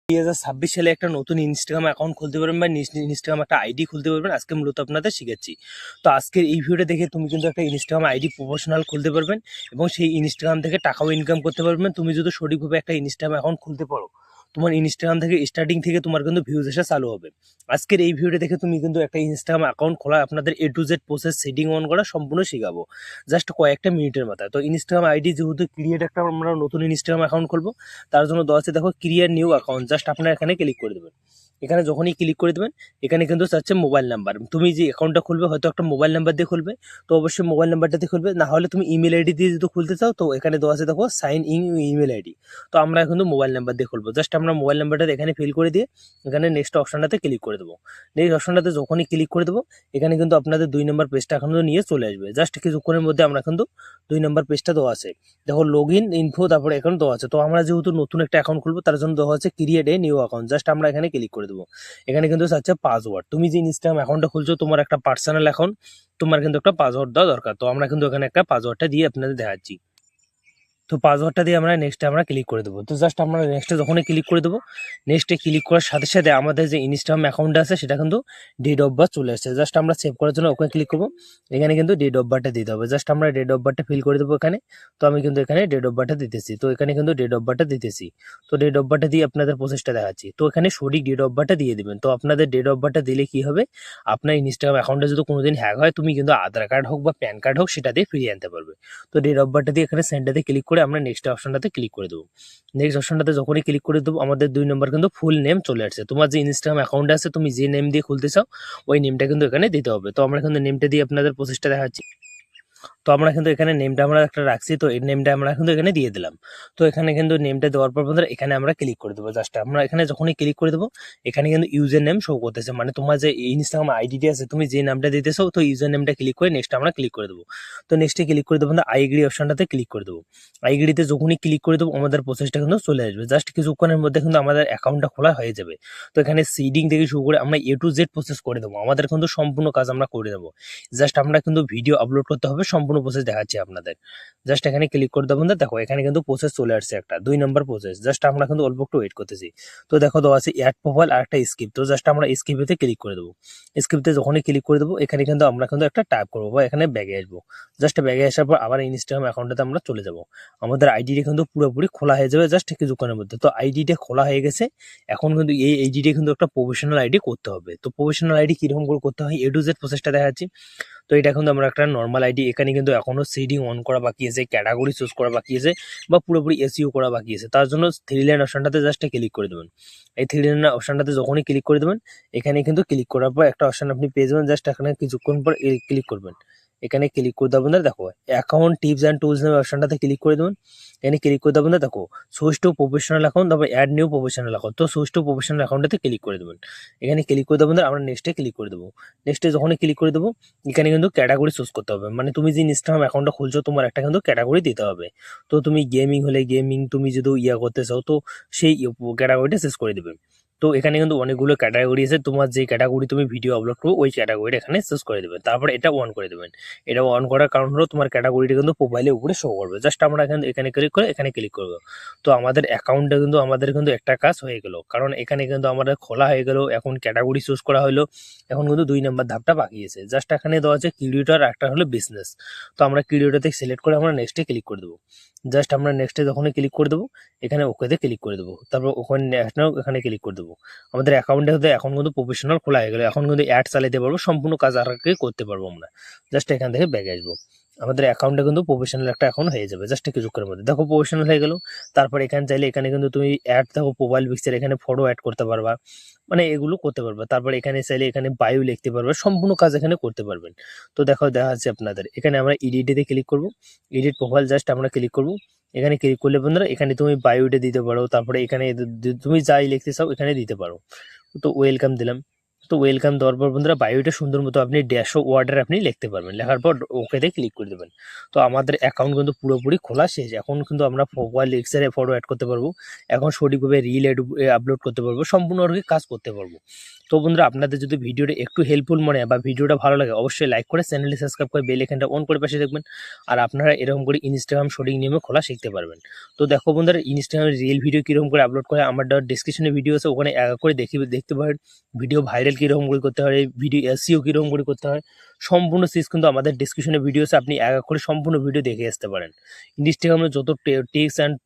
2026 সালে একটা নতুন ইনস্টাগ্রাম অ্যাকাউন্ট খুলতে পারবেন বা ইনস্টাগ্রাম একটা আইডি খুলতে পারবেন। আজকে মূলত আপনাদের শিখাচ্ছি। তো আজকের এই ভিডিওটা দেখে তুমি কিন্তু একটা ইনস্টাগ্রাম আইডি প্রফেশনাল খুলতে পারবেন এবং সেই ইনস্টাগ্রাম থেকে টাকাও ইনকাম করতে পারবেন। তুমি যদি সঠিকভাবে একটা ইনস্টাগ্রাম অ্যাকাউন্ট খুলতে পারো, তোমার ইনস্টাগ্রাম থেকে স্টার্টিং থেকে তোমার কিন্তু ভিউজ আসা চালু হবে। আজকের এই ভিডিওটা দেখে তুমি কিন্তু একটা ইনস্টাগ্রাম অ্যাকাউন্ট খোলা, আপনাদের A to Z process setting on করা সম্পূর্ণ শেখাবো জাস্ট কয়েকটা মিনিটের মাথায়। তো ইনস্টাগ্রাম আইডি যেহেতু ক্রিয়েট একটা আমরা নতুন ইনস্টাগ্রাম অ্যাকাউন্ট খুলবো, তার জন্য দেওয়া আছে দেখো ক্রিয়েট নিউ অ্যাকাউন্ট। জাস্ট আপনারা এখানে ক্লিক করে দেবেন। এখানে যখনই ক্লিক করে দেবেন, এখানে কিন্তু চাচ্ছে মোবাইল নাম্বার। তুমি যে অ্যাকাউন্টটা খুলবে হয়তো একটা মোবাইল নাম্বার দিয়ে খুলবে, তো অবশ্যই মোবাইল নাম্বারটা দিয়ে খুলবে। না হলে তুমি ইমেল আইডি দিয়ে যদি খুলতে চাও, তো এখানে দেওয়া আছে দেখো সাইন ইন ইমেল আইডি। তো আমরা কিন্তু মোবাইল নাম্বার দিয়ে খুলবো। জাস্ট আমরা মোবাইল নাম্বারটা এখানে ফিল করে দিয়ে এখানে নেক্সট অপশনটাতে ক্লিক করে দেবো। নেক্সট অপশনটাতে যখনই ক্লিক করে দেবো, এখানে কিন্তু আপনাদের 2 নম্বর পেজটা এখন নিয়ে চলে আসবে। জাস্ট কিছুক্ষণের মধ্যে আমরা কিন্তু 2 নম্বর পেজটা দেওয়া আছে। দেখো লগ ইন ইনফো, তারপরে অ্যাকাউন্ট দেওয়া আছে। তো আমরা যেহেতু নতুন একটা অ্যাকাউন্ট খুলবো, তার জন্য দেওয়া হচ্ছে create a new account. Just আমরা এখানে ক্লিক করে দেবো। এখানে কিন্তু চাচ্ছে পাসওয়ার্ড। তুমি যে ইনস্টাগ্রাম অ্যাকাউন্টটা খুলছো, তোমার একটা পার্সোনাল অ্যাকাউন্ট, তোমার কিন্তু একটা পাসওয়ার্ড দেওয়া দরকার। তো আমরা কিন্তু এখানে একটা পাসওয়ার্ডটা দিয়ে আপনাদের দেখাচ্ছি। তো পাসওয়ার্ডটা দিয়ে আমরা নেক্সটে আমরা ক্লিক করে দেবো। তো জাস্ট আমরা নেক্সটে যখনই ক্লিক করে দেবো, নেক্সটে ক্লিক করার সাথে সাথে আমাদের যে ইনস্টাগ্রাম অ্যাকাউন্ট আছে সেটা কিন্তু ডেট অফ বার্থ চলে আসছে। জাস্ট আমরা সেভ করার জন্য ওকে ক্লিক করবো। এখানে কিন্তু ডেট অফ বার্থটা দিতে হবে। জাস্ট আমরা ডেট অফ বার্থটা ফিল করে দেবো এখানে। তো আমি কিন্তু এখানে ডেট অফ বার্থটা দিতেছি। তো এখানে কিন্তু ডেট অফ বার্থটা দিতেছি। তো ডেট অফ বার্থটা দিয়ে আপনাদের প্রসেসটা দেখাচ্ছি। তো এখানে সঠিক ডেট অফ বার্থটা দিয়ে দিবেন। তো আপনাদের ডেট অফ বার্থটা দিলে কি হবে, আপনার ইনস্টাগ্রাম অ্যাকাউন্টে যদি কোনোদিন হ্যাক হয়, তুমি কিন্তু আধার কার্ড হোক বা প্যান কার্ড হোক সেটা দিয়ে ফিরিয়ে আনতে পারবে। তো ডেট অফ বার্থটা দিয়ে এখানে সেন্ডারে ক্লিক করে আমরা নেক্সট অপশনটাতে ক্লিক করে দেবো। নেক্সট অপশনটাতে যখনই ক্লিক করে দেবো, আমাদের 2 নম্বর কিন্তু ফুল নেম চলে আসছে। তোমার যে ইনস্টাগ্রাম অ্যাকাউন্ট আছে, তুমি যে নেম দিয়ে খুলতে চাও ওই নেমটা কিন্তু এখানে দিতে হবে। তো আমরা কিন্তু নেমটা দিয়ে আপনাদের প্রসেসটা দেখাচ্ছি। তো আমরা কিন্তু এখানে নেমটা আমরা একটা রাখছি। তো এই নেমটা আমরা কিন্তু এখানে দিয়ে দিলাম। তো এখানে কিন্তু নেমটা দেওয়ার পর বন্ধুরা এখানে আমরা ক্লিক করে দেবো। জাস্ট আমরা এখানে যখনই ক্লিক করে দেবো, এখানে কিন্তু ইউজার নেম শো করতেছে, মানে তোমার যে ইনস্টাগ্রাম আইডিটি আছে, তুমি যে নামটা দিতেছো, তো ইউজার নেমটা ক্লিক করে নেক্সট আমরা ক্লিক করে দেবো। তো নেক্সটে ক্লিক করে দেবো, আইডি অপশনটাতে ক্লিক করে দেবো। আইডিতে যখনই ক্লিক করে দেবো, আমাদের প্রসেসটা কিন্তু চলে আসবে। জাস্ট কিছুক্ষণের মধ্যে কিন্তু আমাদের অ্যাকাউন্টটা খোলা হয়ে যাবে। তো এখানে সিডিং থেকে শুরু করে আমরা A to Z প্রসেস করে দেবো। আমাদের কিন্তু সম্পূর্ণ কাজ আমরা করে দেবো। জাস্ট আমরা কিন্তু ভিডিও আপলোড করতে হবে, সম্পূর্ণ প্রসেস দেখাচ্ছি আপনাদের। জাস্ট এখানে ক্লিক করে দেবো। দেখো এখানে কিন্তু প্রসেস চলে আসছে, একটা 2 নম্বর প্রসেস। জাস্ট আমরা কিন্তু অল্প একটু ওয়েট করতেছি। তো দেখো দেওয়া আছে অ্যাড প্রোফাইল আর একটা স্কিপ। তো জাস্ট আমরা স্কিপেতে ক্লিক করে দেবো। স্কিপতে যখনই ক্লিক করে দেবো, এখানে কিন্তু আমরা কিন্তু একটা টাইপ করবো বা এখানে ব্যাগে আসবো। জাস্ট ব্যাগে আসার পর আবার ইনস্টাগ্রাম অ্যাকাউন্টে আমরা চলে যাবো। আমাদের আইডিটা কিন্তু পুরোপুরি খোলা হয়ে যাবে জাস্ট কিছুক্ষণের মধ্যে। তো আইডিটা খোলা হয়ে গেছে। এখন কিন্তু এই আইডিটা কিন্তু একটা প্রফেশনাল আইডি করতে হবে। তো প্রফেশনাল আইডি কিরকম করে করতে হয়, A to Z প্রসেসটা দেখাচ্ছি। তো এটা কিন্তু আমরা একটা নর্মাল আইডি, এখানে কিন্তু এখনো সিডিং অন করা বাকি আছে, ক্যাটাগরি চুজ করা বাকি আছে, বা পুরোপুরি এসইও করা বাকি আছে। তার জন্য থ্রি লাইন অপশনটাতে জাস্ট ক্লিক করে দেবেন। এই থ্রি লাইন অপশনটাতে যখনই ক্লিক করে দেবেন, এখানে কিন্তু ক্লিক করার পর একটা অপশন আপনি পেয়ে যাবেন। জাস্ট এখানে কিছুক্ষণ পর ক্লিক করবেন। এখানে ক্লিক করে দেবেন, দেখো অ্যাকাউন্ট টিপস অ্যান্ড টুলস নামে অপশনটাতে ক্লিক করে দেবেন। এখানে ক্লিক করে দেবেন, দেখো সুইচ টু প্রফেশনাল অ্যাকাউন্ট, তারপর অ্যাড নিউ প্রফেশনাল অ্যাকাউন্ট। তো সুইচ টু প্রফেশনাল অ্যাকাউন্টটাতে ক্লিক করে দেবেন। এখানে ক্লিক করে দেবেন, আমরা নেক্সটে ক্লিক করে দেবো। নেক্সটে যখনই ক্লিক করে দেবো, এখানে কিন্তু ক্যাটাগরি চুজ করতে হবে, মানে তুমি যে ইনস্টাগ্রাম অ্যাকাউন্টটা খুলছো, তোমার একটা কিন্তু ক্যাটাগরি দিতে হবে। তো তুমি গেমিং হলে গেমিং, তুমি যদি করতে চাও, তো সেই ক্যাটাগরিটা চুজ করে দেবে। তো এখানে কিন্তু অনেকগুলো ক্যাটাগরি আছে, তোমার যে ক্যাটাগরি তুমি ভিডিও আপলোড করবো ওই ক্যাটাগরিটা এখানে চুজ করে দেবেন। তারপরে এটা অন করে দেবেন। এটা অন করার কারণ হলো তোমার ক্যাটাগরিটা কিন্তু প্রোফাইলের উপরে শো করবে। জাস্ট আমরা এখানে ক্লিক করে এখানে ক্লিক করবো। তো আমাদের অ্যাকাউন্টটা কিন্তু আমাদের কিন্তু একটা কাজ হয়ে গেল, কারণ এখানে কিন্তু আমাদের খোলা হয়ে গেল। এখন ক্যাটাগরি চুজ করা হলো। এখন কিন্তু 2 নম্বর ধাপটা বাকি আছে। জাস্ট এখানে দেওয়া আছে ক্রিয়েটর, একটা হলো বিজনেস। তো আমরা ক্রিয়েটরতে সিলেক্ট করে আমরা নেক্সটে ক্লিক করে দেবো। জাস্ট আমরা নেক্সটে যখনই ক্লিক করে দেবো, এখানে ওকেতে ক্লিক করে দেবো। তারপর ওখানে এখানে ক্লিক করে দেবো। আমাদের অ্যাকাউন্টে হতে এখন কিন্তু প্রফেশনাল খোলা হয়ে গেল। এখন কিন্তু অ্যাড চালাতে পারবো, সম্পূর্ণ কাজ আর করতে পারবো আমরা। জাস্ট এখান থেকে ব্যাগে আসবো। আমাদের অ্যাকাউন্টে কিন্তু প্রফেশনাল একটা অ্যাকাউন্ট হয়ে যাবে জাস্ট কিছুক্ষণের মধ্যে। দেখো প্রফেশনাল হয়ে গেল। তারপর এখানে চাইলে এখানে কিন্তু তুমি অ্যাড, দেখো প্রোফাইল পিকচার, এখানে ফটো অ্যাড করতে পারবা, মানে এগুলো করতে পারবে। তারপর এখানে চাইলে এখানে বায়ো লিখতে পারবে, সম্পূর্ণ কাজ এখানে করতে পারবেন। তো দেখো দেখা যাচ্ছে আপনাদের এখানে আমরা এডিটে ক্লিক করব। এডিট প্রোফাইল জাস্ট আমরা ক্লিক করব। এখানে ক্লিক করলে বন্ধুরা এখানে তুমি বায়োটা দিতে পারো, তারপরে এখানে তুমি যাই লিখতে চাও এখানে দিতে পারো। তো ওয়েলকাম দিলাম। তো ওয়েলকাম দেওয়ার পর বন্ধুরা বায়োটা সুন্দর মতো আপনি ড্যাশো ওয়ার্ডার আপনি লিখতে পারবেন, লেখার পর ওকেতে ক্লিক করে দেবেন। তো আমাদের অ্যাকাউন্ট কিন্তু পুরোপুরি খোলা শেষ। এখন কিন্তু আমরা প্রোফাইল পিকচারে ফটো অ্যাড করতে পারবো, এখন সঠিকভাবে রিল আপলোড করতে পারবো, সম্পূর্ণ আর কি কাজ করতে পারবো। তো বন্ধুরা আপনাদের যদি ভিডিওটা একটু হেল্পফুল মনে হয় বা ভিডিওটা ভালো লাগে, অবশ্যই লাইক করে চ্যানেলটি সাবস্ক্রাইব করে বেল আইকনটা অন করে পাশে দেখবেন। আর আপনারা এরকম করে ইনস্টাগ্রাম সঠিক নিয়মে খোলা শিখতে পারবেন। তো দেখো বন্ধুরা, ইনস্টাগ্রামে রিল ভিডিও কীরকম করে আপলোড করে আমার ডিসক্রিপশনে ভিডিও আছে, ওখানে করে দেখতে পারেন। ভিডিও ভাইরাল কীরকম করে করতে হয়, ভিডিও এসইও কীরকম করে করতে হয়, সম্পূর্ণ সিরিজ কিন্তু আমাদের ডিসক্রিপশনে ভিডিও আছে, আপনি করে সম্পূর্ণ ভিডিও দেখে আসতে পারেন। ইনস্টাগ্রামে যত টিপস অ্যান্ড